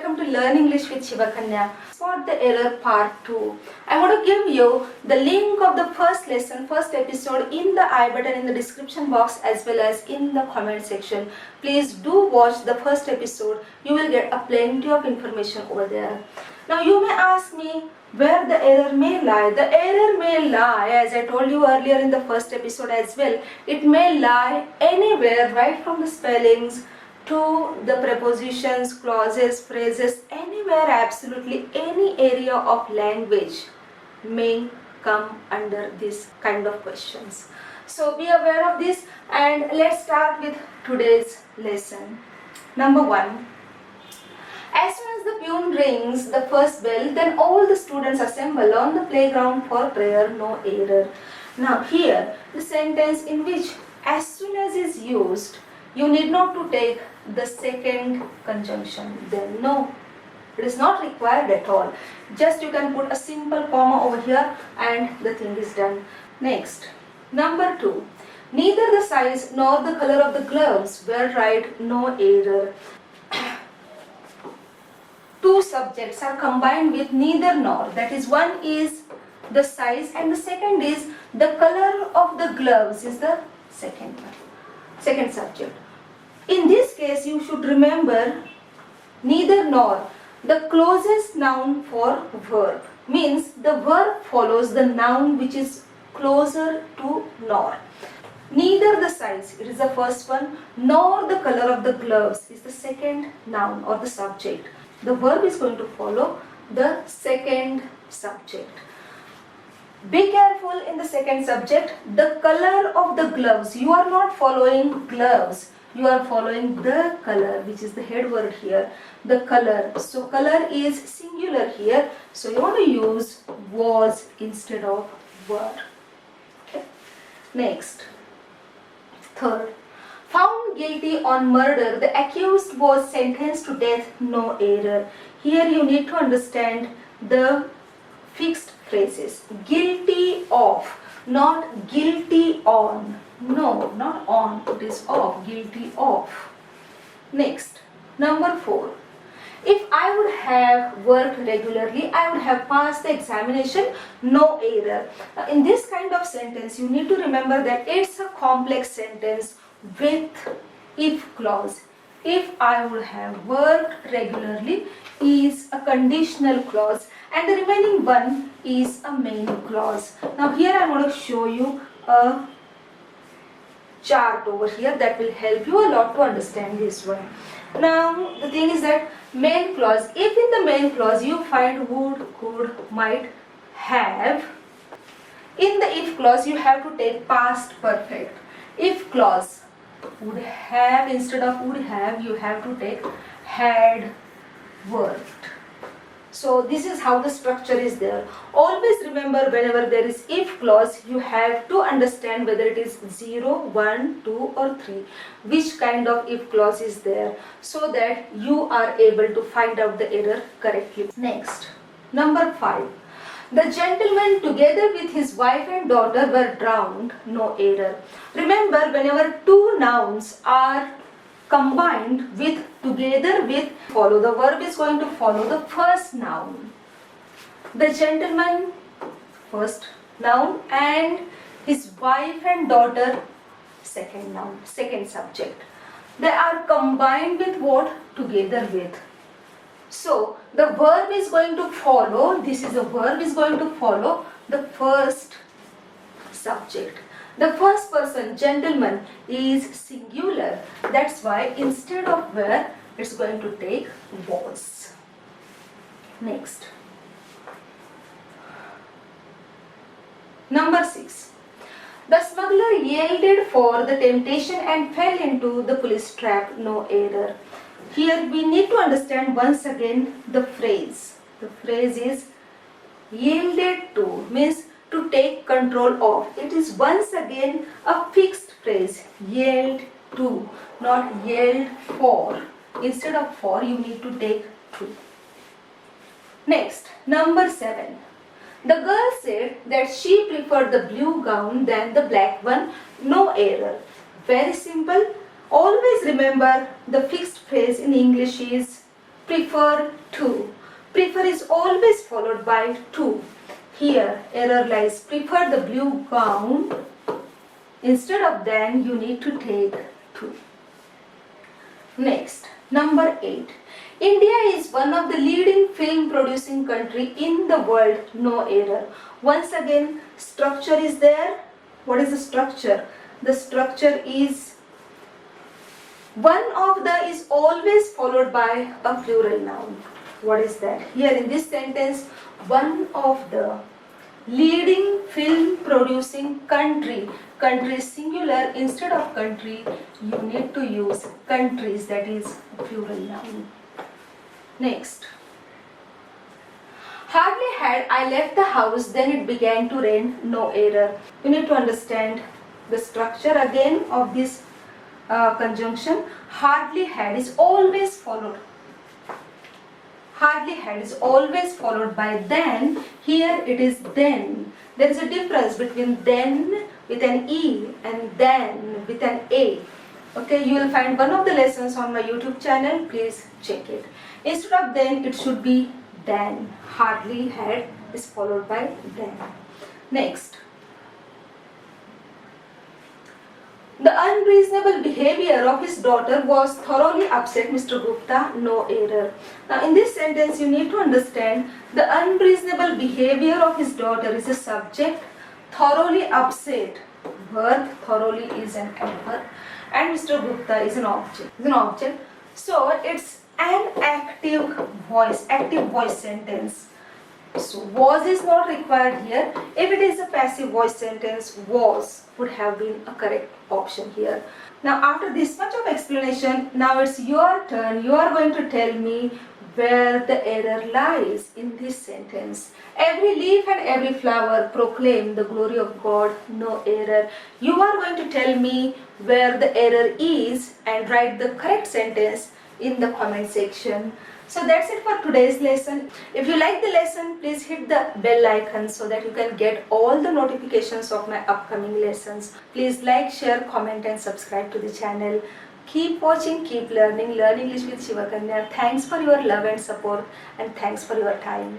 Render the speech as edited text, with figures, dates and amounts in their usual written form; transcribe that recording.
welcome to Learn English with Shivkanya. For the error part 2, I want to give you the link of the first lesson, first episode in the I button in the description box as well as in the comment section. Please do watch the first episode. You will get a plenty of information over there. Now you may ask me where the error may lie. The error may lie, as I told you earlier in the first episode as well, it may lie anywhere, right from the spellings to the prepositions, clauses, phrases, anywhere, absolutely any area of language may come under this kind of questions. So be aware of this, and let's start with today's lesson. Number 1. As soon as the peon rings the first bell, then all the students assemble on the playground for prayer, no error. Now here, the sentence in which as soon as is used, you need not to take the second conjunction. Then no, it is not required at all. Just you can put a simple comma over here and the thing is done. Next, number 2. Neither the size nor the color of the gloves were right, no error. Two subjects are combined with neither nor. That is, one is the size and the second is the color of the gloves is the second subject. In this case, you should remember neither nor, the closest noun for verb, means the verb follows the noun which is closer to nor. Neither the size, it is the first one, nor the color of the gloves is the second noun or the subject. The verb is going to follow the second subject. Be careful in the second subject, the color of the gloves. You are not following gloves. You are following the color, which is the head word here, the color. So color is singular here. So you want to use was instead of were. Okay. Next, third. Found guilty on murder, the accused was sentenced to death, no error. Here you need to understand the fixed phrases. Guilty of, not guilty on. No, not on, it is of, guilty of. Next, number 4. If I would have worked regularly, I would have passed the examination, no error. Now, in this kind of sentence, you need to remember that it's a complex sentence with if clause. If I would have worked regularly is a conditional clause and the remaining one is a main clause. Now here I want to show you a chart over here that will help you a lot to understand this one. Now the thing is that main clause, if in the main clause you find would, could, might, have, in the if clause you have to take past perfect. If clause, would have instead of would have, you have to take had worked. So this is how the structure is there. Always remember, whenever there is if clause, you have to understand whether it is 0, 1, 2 or 3, which kind of if clause is there, so that you are able to find out the error correctly. Next, number 5. The gentleman together with his wife and daughter were drowned, no error. Remember, whenever two nouns are combined with, together with, follow, the verb is going to follow the first noun. The gentleman, first noun, and his wife and daughter, second noun, second subject. They are combined with what? Together with. So the verb is going to follow, this is a verb is going to follow the first subject. The first person, gentleman, is singular. That's why instead of were, it's going to take was. Next. Number 6. The smuggler yielded for the temptation and fell into the police trap, no error. Here we need to understand once again the phrase. The phrase is yielded to, means to take control of. It is once again a fixed phrase. Yield to, not yield for. Instead of for, you need to take to. Next, number 7. The girl said that she preferred the blue gown than the black one, no error. Very simple. Always remember the fixed phrase in English is prefer to. Prefer is always followed by to. Here error lies. Prefer the blue gown. Instead of then you need to take to. Next, number 8. India is one of the leading film producing country in the world. No error. Once again, structure is there. What is the structure? The structure is one of the is always followed by a plural noun. What is that? Here in this sentence, one of the leading film producing country. Country is singular. Instead of country, you need to use countries, that is plural noun. Next. Hardly had I left the house, then it began to rain. No error. You need to understand the structure again of this conjunction. Hardly had is always followed. Hardly had is always followed by then. Here it is then. There is a difference between then with an E and then with an A. Okay, you will find one of the lessons on my YouTube channel. Please check it. Instead of then, it should be then. Hardly had is followed by then. Next. The unreasonable behavior of his daughter was thoroughly upset Mr. Gupta. No error. Now in this sentence you need to understand the unreasonable behavior of his daughter is a subject. Thoroughly upset, verb. Thoroughly is an adverb. And Mr. Gupta is an object. So it's an active voice sentence. So was is not required here. If it is a passive voice sentence, was would have been a correct option here. Now after this much of explanation, now it's your turn. You are going to tell me where the error lies in this sentence. Every leaf and every flower proclaim the glory of God. No error. You are going to tell me where the error is and write the correct sentence in the comment section. So that's it for today's lesson. If you like the lesson, please hit the bell icon so that you can get all the notifications of my upcoming lessons. Please like, share, comment and subscribe to the channel. Keep watching, keep learning. Learn English with Shivkanya. Thanks for your love and support and thanks for your time.